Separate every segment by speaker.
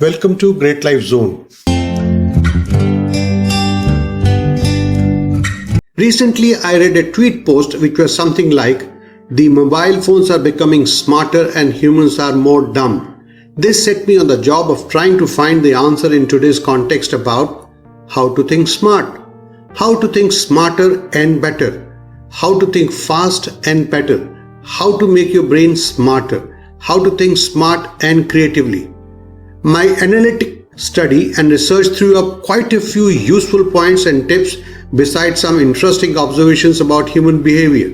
Speaker 1: Welcome to Great Life Zone. Recently, I read a tweet post which was something like, "The mobile phones are becoming smarter and humans are more dumb." This set me on the job of trying to find the answer in today's context about how to think smart, how to think smarter and better, how to think fast and better, how to make your brain smarter, how to think smart and creatively. My analytic study and research threw up quite a few useful points and tips besides some interesting observations about human behavior.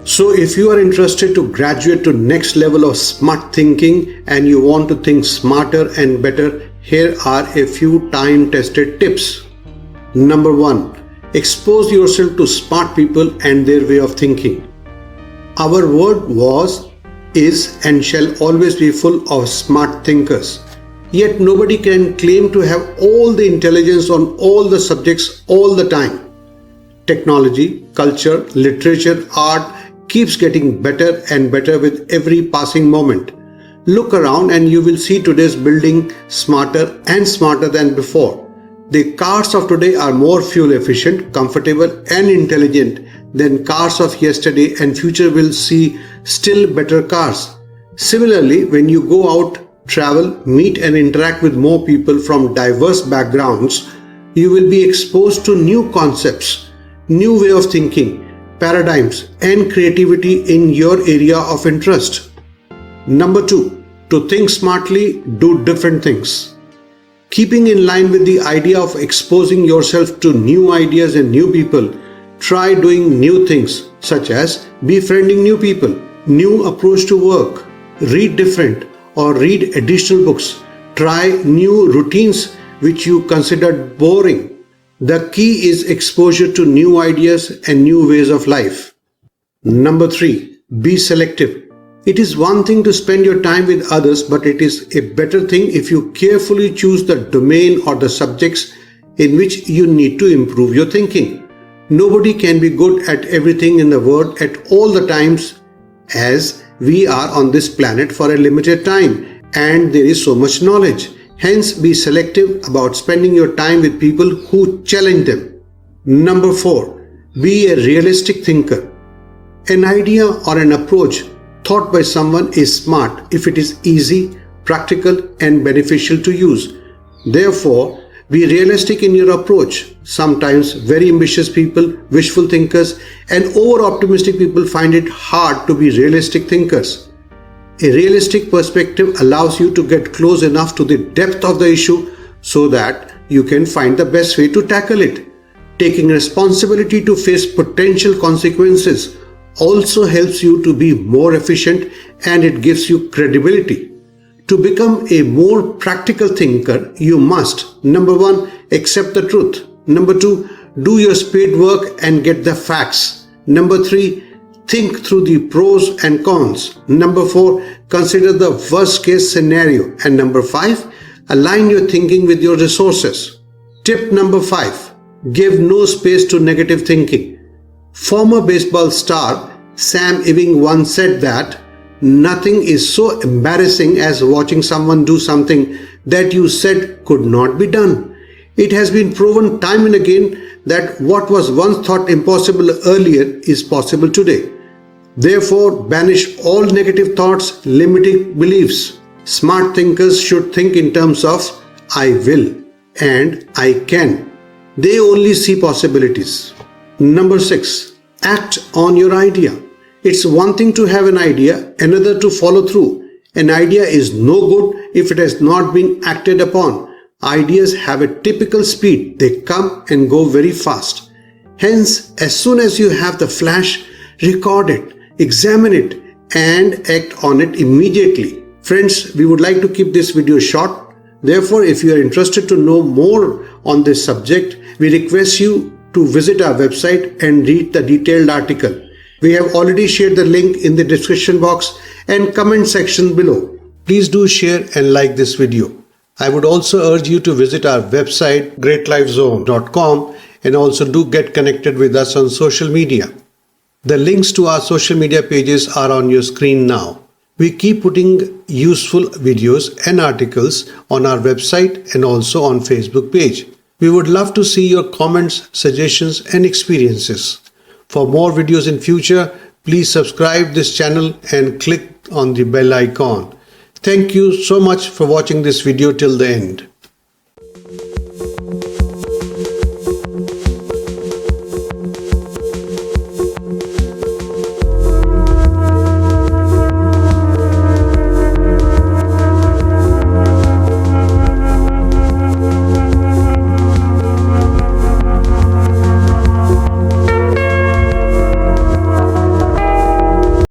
Speaker 1: So if you are interested to graduate to next level of smart thinking and you want to think smarter and better, here are a few time-tested tips. Number 1. Expose yourself to smart people and their way of thinking. Our world was, is and shall always be full of smart thinkers. Yet nobody can claim to have all the intelligence on all the subjects all the time. Technology, culture, literature, art keeps getting better and better with every passing moment. Look around and you will see today's building smarter and smarter than before. The cars of today are more fuel efficient, comfortable and intelligent than cars of yesterday, and future will see still better cars. Similarly, when you go out, travel, meet and interact with more people from diverse backgrounds, you will be exposed to new concepts, new way of thinking, paradigms and creativity in your area of interest. Number 2. To think smartly, do different things. Keeping in line with the idea of exposing yourself to new ideas and new people, try doing new things such as befriending new people, new approach to work, read different or read additional books, try new routines which you considered boring. The key is exposure to new ideas and new ways of life. Number 3. Be selective. It is one thing to spend your time with others, but it is a better thing if you carefully choose the domain or the subjects in which you need to improve your thinking. Nobody can be good at everything in the world at all the times, as we are on this planet for a limited time and there is so much knowledge. Hence, be selective about spending your time with people who challenge them. Number 4. Be a realistic thinker. An idea or an approach thought by someone is smart if it is easy, practical and beneficial to use. Therefore, be realistic in your approach. Sometimes very ambitious people, wishful thinkers and over-optimistic people find it hard to be realistic thinkers. A realistic perspective allows you to get close enough to the depth of the issue so that you can find the best way to tackle it. Taking responsibility to face potential consequences also helps you to be more efficient and it gives you credibility. To become a more practical thinker, you must, number 1, accept the truth. Number 2, do your spade work and get the facts. Number 3, think through the pros and cons. Number 4, consider the worst case scenario. And number 5, align your thinking with your resources. Tip number 5, give no space to negative thinking. Former baseball star Sam Ewing once said that nothing is so embarrassing as watching someone do something that you said could not be done. It has been proven time and again that what was once thought impossible earlier is possible today. Therefore, banish all negative thoughts, limiting beliefs. Smart thinkers should think in terms of I will and I can. They only see possibilities. Number 6. Act on your idea. It's one thing to have an idea, another to follow through. An idea is no good if it has not been acted upon. Ideas have a typical speed. They come and go very fast. Hence, as soon as you have the flash, record it, examine it, and act on it immediately. Friends, we would like to keep this video short. Therefore, if you are interested to know more on this subject, we request you to visit our website and read the detailed article. We have already shared the link in the description box and comment section below. Please do share and like this video. I would also urge you to visit our website greatlifezone.com and also do get connected with us on social media. The links to our social media pages are on your screen now. We keep putting useful videos and articles on our website and also on Facebook page. We would love to see your comments, suggestions and experiences. For more videos in future, please subscribe this channel and click on the bell icon. Thank you so much for watching this video till the end.